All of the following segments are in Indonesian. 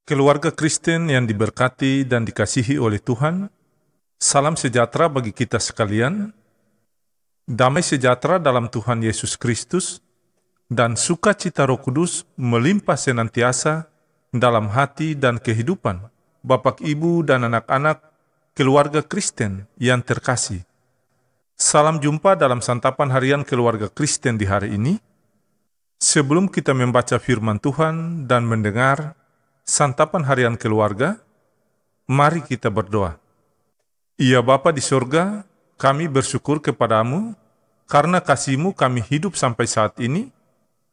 Keluarga Kristen yang diberkati dan dikasihi oleh Tuhan, salam sejahtera bagi kita sekalian, damai sejahtera dalam Tuhan Yesus Kristus, dan sukacita Roh Kudus melimpah senantiasa dalam hati dan kehidupan Bapak, Ibu, dan anak-anak keluarga Kristen yang terkasih. Salam jumpa dalam santapan harian keluarga Kristen di hari ini. Sebelum kita membaca firman Tuhan dan mendengar santapan harian keluarga, mari kita berdoa. Ya Bapa di sorga, kami bersyukur kepadamu, karena kasih-Mu kami hidup sampai saat ini.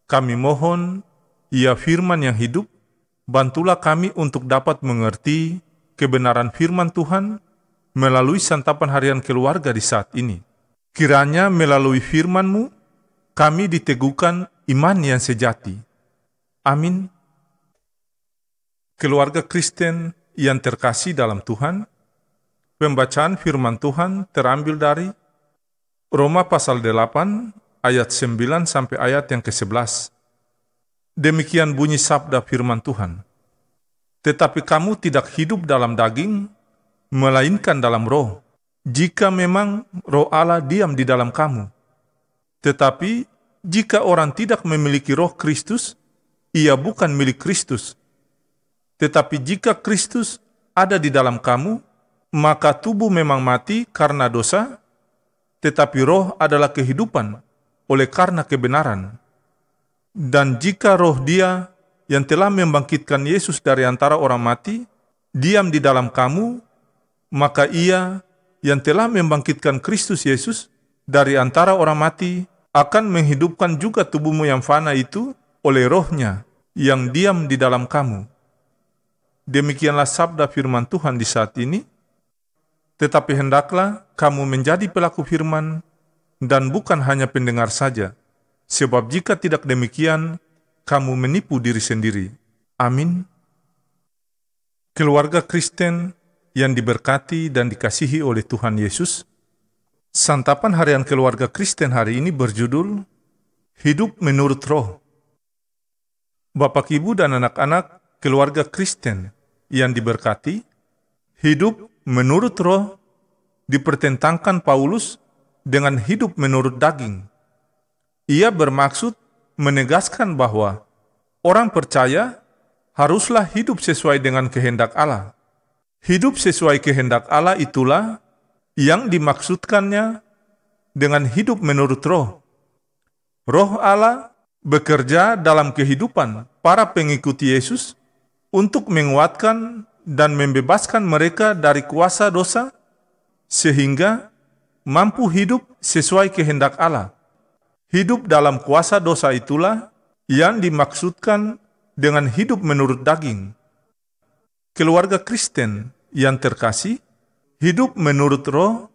Kami mohon, ya firman yang hidup, bantulah kami untuk dapat mengerti kebenaran firman Tuhan melalui santapan harian keluarga di saat ini. Kiranya melalui firman-Mu, kami diteguhkan iman yang sejati. Amin. Keluarga Kristen yang terkasih dalam Tuhan, pembacaan firman Tuhan terambil dari Roma pasal 8 ayat 9 sampai ayat yang ke-11. Demikian bunyi sabda firman Tuhan. Tetapi kamu tidak hidup dalam daging, melainkan dalam roh, jika memang roh Allah diam di dalam kamu. Tetapi jika orang tidak memiliki roh Kristus, ia bukan milik Kristus. Tetapi jika Kristus ada di dalam kamu, maka tubuh memang mati karena dosa, tetapi roh adalah kehidupan oleh karena kebenaran. Dan jika roh Dia yang telah membangkitkan Yesus dari antara orang mati, diam di dalam kamu, maka Ia yang telah membangkitkan Kristus Yesus dari antara orang mati akan menghidupkan juga tubuhmu yang fana itu oleh roh-Nya yang diam di dalam kamu. Demikianlah sabda firman Tuhan di saat ini. Tetapi hendaklah kamu menjadi pelaku firman dan bukan hanya pendengar saja. Sebab jika tidak demikian, kamu menipu diri sendiri. Amin. Keluarga Kristen yang diberkati dan dikasihi oleh Tuhan Yesus, santapan harian keluarga Kristen hari ini berjudul Hidup Menurut Roh. Bapak, Ibu, dan anak-anak keluarga Kristen yang diberkati, hidup menurut roh dipertentangkan Paulus dengan hidup menurut daging. Ia bermaksud menegaskan bahwa orang percaya haruslah hidup sesuai dengan kehendak Allah. Hidup sesuai kehendak Allah itulah yang dimaksudkannya dengan hidup menurut roh. Roh Allah bekerja dalam kehidupan para pengikut Yesus untuk menguatkan dan membebaskan mereka dari kuasa dosa, sehingga mampu hidup sesuai kehendak Allah. Hidup dalam kuasa dosa itulah yang dimaksudkan dengan hidup menurut daging. Keluarga Kristen yang terkasih, hidup menurut roh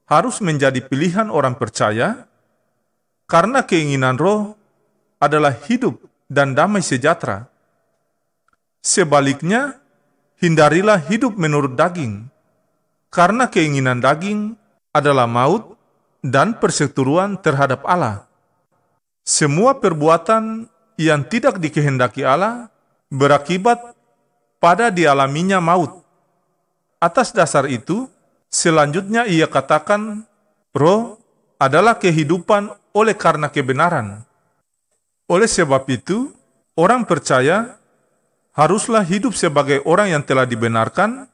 harus menjadi pilihan orang percaya, karena keinginan roh adalah hidup dan damai sejahtera. Sebaliknya, hindarilah hidup menurut daging, karena keinginan daging adalah maut dan perseteruan terhadap Allah. Semua perbuatan yang tidak dikehendaki Allah berakibat pada dialaminya maut. Atas dasar itu, selanjutnya ia katakan, roh adalah kehidupan oleh karena kebenaran. Oleh sebab itu, orang percaya haruslah hidup sebagai orang yang telah dibenarkan,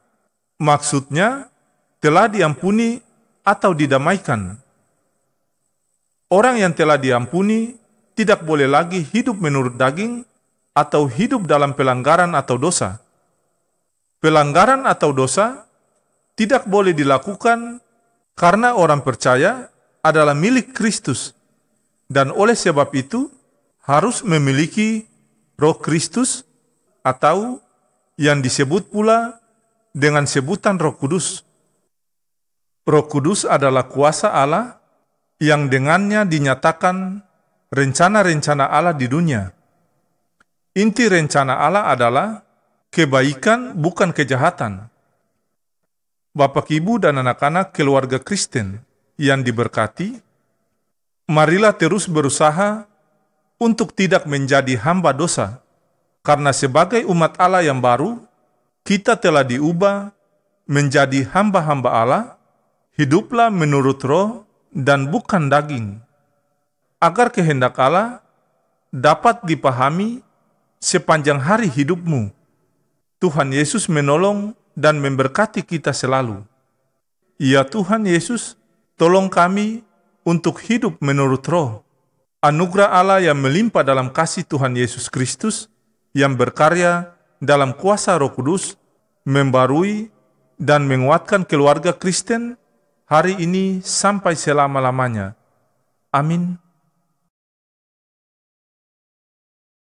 maksudnya telah diampuni atau didamaikan. Orang yang telah diampuni tidak boleh lagi hidup menurut daging atau hidup dalam pelanggaran atau dosa. Pelanggaran atau dosa tidak boleh dilakukan karena orang percaya adalah milik Kristus, dan oleh sebab itu harus memiliki roh Kristus, atau yang disebut pula dengan sebutan Roh Kudus. Roh Kudus adalah kuasa Allah yang dengannya dinyatakan rencana-rencana Allah di dunia. Inti rencana Allah adalah kebaikan, bukan kejahatan. Bapak, Ibu, dan anak-anak keluarga Kristen yang diberkati, marilah terus berusaha untuk tidak menjadi hamba dosa, Karena sebagai umat Allah yang baru, kita telah diubah menjadi hamba-hamba Allah, hiduplah menurut roh dan bukan daging, agar kehendak Allah dapat dipahami sepanjang hari hidupmu. Tuhan Yesus menolong dan memberkati kita selalu. Ya Tuhan Yesus, tolong kami untuk hidup menurut roh. Anugerah Allah yang melimpah dalam kasih Tuhan Yesus Kristus, yang berkarya dalam kuasa Roh Kudus, membarui dan menguatkan keluarga Kristen hari ini sampai selama-lamanya. Amin.